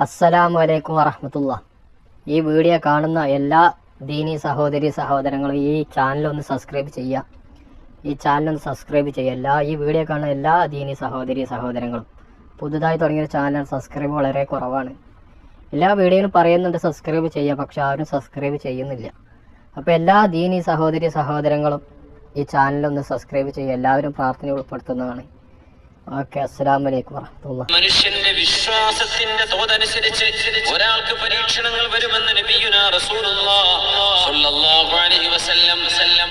അസ്സലാമു അലൈക്കും വറഹ്മത്തുള്ളാഹി. ഈ വീഡിയോ കാണുന്ന എല്ലാ ദീനി സഹോദരങ്ങളും ഈ ചാനലൊന്ന് സബ്സ്ക്രൈബ് ചെയ്യുക. ഈ വീഡിയോ കാണുന്ന എല്ലാ ദീനി സഹോദരങ്ങളും പുതുതായി തുടങ്ങിയ ചാനൽ സബ്സ്ക്രൈബ് വളരെ കുറവാണ്. എല്ലാ വീഡിയോയിലും പറയുന്നുണ്ട് സബ്സ്ക്രൈബ് ചെയ്യുക, പക്ഷെ ആരും സബ്സ്ക്രൈബ് ചെയ്യുന്നില്ല. അപ്പോൾ എല്ലാ ദീനി സഹോദരങ്ങളും ഈ ചാനലൊന്ന് സബ്സ്ക്രൈബ് ചെയ്യുക. എല്ലാവരും പ്രാർത്ഥന ഉൾപ്പെടുത്തുന്നതാണ്. ഓക്കെ, അസ്സലാമു അലൈക്കും വറഹ്മത്തുള്ളാഹി. മനുഷ്യന്റെ വിശ്വാസത്തിന്റെ തോതനുസരിച്ച് ഒരാൾക്ക് പരീക്ഷണങ്ങൾ വരുമെന്ന് നബിയുനാ റസൂലുള്ളാഹി സ്വല്ലല്ലാഹു അലൈഹി വസല്ലം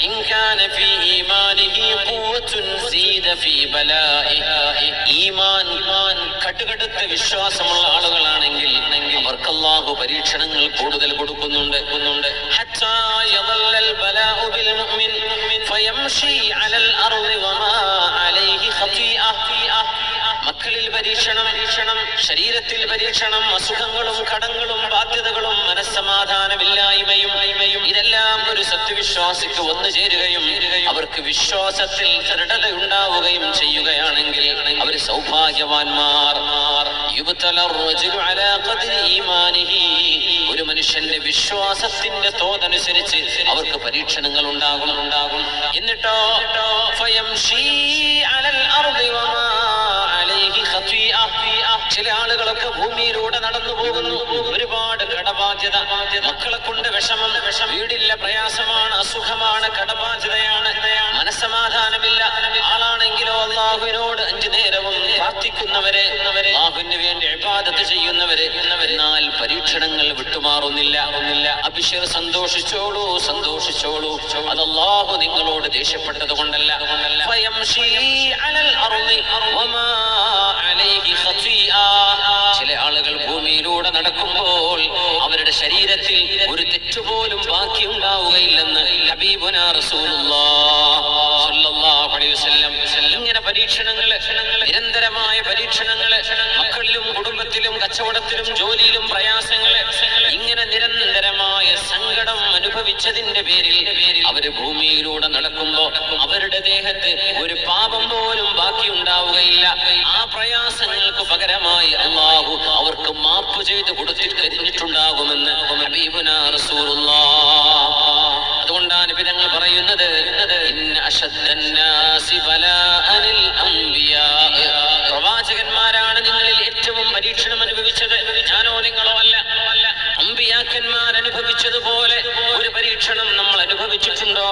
ഇൻ കാന ഫീ ഈമാനിഹി ഖുവ്വത്തുൻ സീദ ഫീ ബലാഇഹി. ഈമാൻ കടുകടുത്ത വിശ്വാസമുള്ള ആളുകളാണെങ്കിൽ അവർക്ക് അല്ലാഹു പരീക്ഷണങ്ങൾ കൂടുതൽ കൊടുക്കുന്നുണ്ട്. ഹത്താ യദല്ലൽ ബലാഉ ബിൽ മുഅ്മിൻ ഫയംശി അലൽ അർളി വമാ അലൈഹി ഖതീഅ. മക്കളിൽ പരീക്ഷണം, ശരീരത്തിൽ പരീക്ഷണം, അസുഖങ്ങളും കടങ്ങളും ബാധ്യതകളും മനസ്സമാധാനമില്ലായ്മയും ഇതെല്ലാം ഒരു സത്യവിശ്വാസിക്ക് വന്നു ചേരുകയും അവർക്ക് വിശ്വാസത്തിൽ ദൃഢത ഉണ്ടാവുകയും ചെയ്യുകയാണെങ്കിൽ അവർ സൗഭാഗ്യവാന്മാർ. ഒരു മനുഷ്യന്റെ വിശ്വാസത്തിന്റെ തോതനുസരിച്ച് അവർക്ക് പരീക്ഷണങ്ങൾ ഉണ്ടാകും. എന്നിട്ടോ ചില ആളുകളൊക്കെ ഭൂമിയിലൂടെ നടന്നു പോകുന്നു. ഒരുപാട് കടബാധ്യത, മക്കളെ കൊണ്ട് വിഷമം, വീടില്ല, പ്രയാസമാണ്, അസുഖമാണ്, കടബാധ്യതയാണ്, മനസ്സമാധാനമില്ല. ആളാണെങ്കിലോ അല്ലാഹുവിനോട് 5 നേരവും പ്രാർത്ഥിക്കുന്നവരെ, അല്ലാഹുവിന് വേണ്ടി ഇബാദത്ത് ചെയ്യുന്നവരെ, എന്നാൽ പരീക്ഷണങ്ങൾ വിട്ടുമാറുന്നില്ല. അബിശിർ, സന്തോഷിച്ചോളൂ. അത് അല്ലാഹു നിങ്ങളോട് ദേഷ്യപ്പെട്ടത് കൊണ്ടല്ല. ചില ആളുകൾ ഭൂമിയിലൂടെ നടക്കുമ്പോൾ അവരുടെ ശരീരത്തിൽ ഒരു തെറ്റുപോലും ബാക്കി ഉണ്ടാവുകയില്ലെന്ന് ഹബീബുനാ റസൂലുള്ളാഹി സ്വല്ലല്ലാഹു അലൈഹി വസല്ലം. ഇങ്ങനെ പരീക്ഷണങ്ങൾ, നിരന്തരമായ പരീക്ഷണങ്ങൾ, മക്കളിലും കുടുംബത്തിലും കച്ചവടത്തിലും ജോലിയിലും പ്രയാസങ്ങൾ, ഇങ്ങനെ നിരന്തരമായ സങ്കടം അനുഭവിച്ചതിന്റെ പേരിൽ അവര് ഭൂമിയിലൂടെ നടക്കുമ്പോ അവരുടെ ദേഹത്ത് ഒരു പാപം പോലും ബാക്കി ഉണ്ടാവുകയില്ല. ആ പ്രയാസങ്ങൾക്ക് പകരമായി അല്ലാഹു അവർക്ക് മാപ്പ് ചെയ്ത് കൊടുത്തിട്ടുണ്ടാകുമെന്ന് ഹബീബുനാ റസൂലുള്ളാഹി. അതുകൊണ്ടാണ് നബി തങ്ങൾ പറയുന്നത്, ഇന്ന അശദ്ദന്നാസി ബലാഅനിൽ അംബിയാ. പ്രവാചകന്മാരാണ് നിങ്ങളിൽ ഏറ്റവും പരീക്ഷണം അനുഭവിച്ചത്, ഞാനോ നിങ്ങളോ അല്ല. അമ്പിയാക്കന്മാർ അനുഭവിച്ചതുപോലെ ഒരു പരീക്ഷണം നമ്മൾ അനുഭവിച്ചിട്ടുണ്ടോ?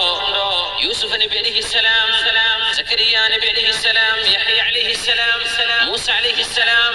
യൂസുഫ് നബി അലൈഹിസ്സലാം, സക്കരിയ നബി അലൈഹിസ്സലാം, യഹ്യ അലൈഹിസ്സലാം, മൂസ അലൈഹിസ്സലാം,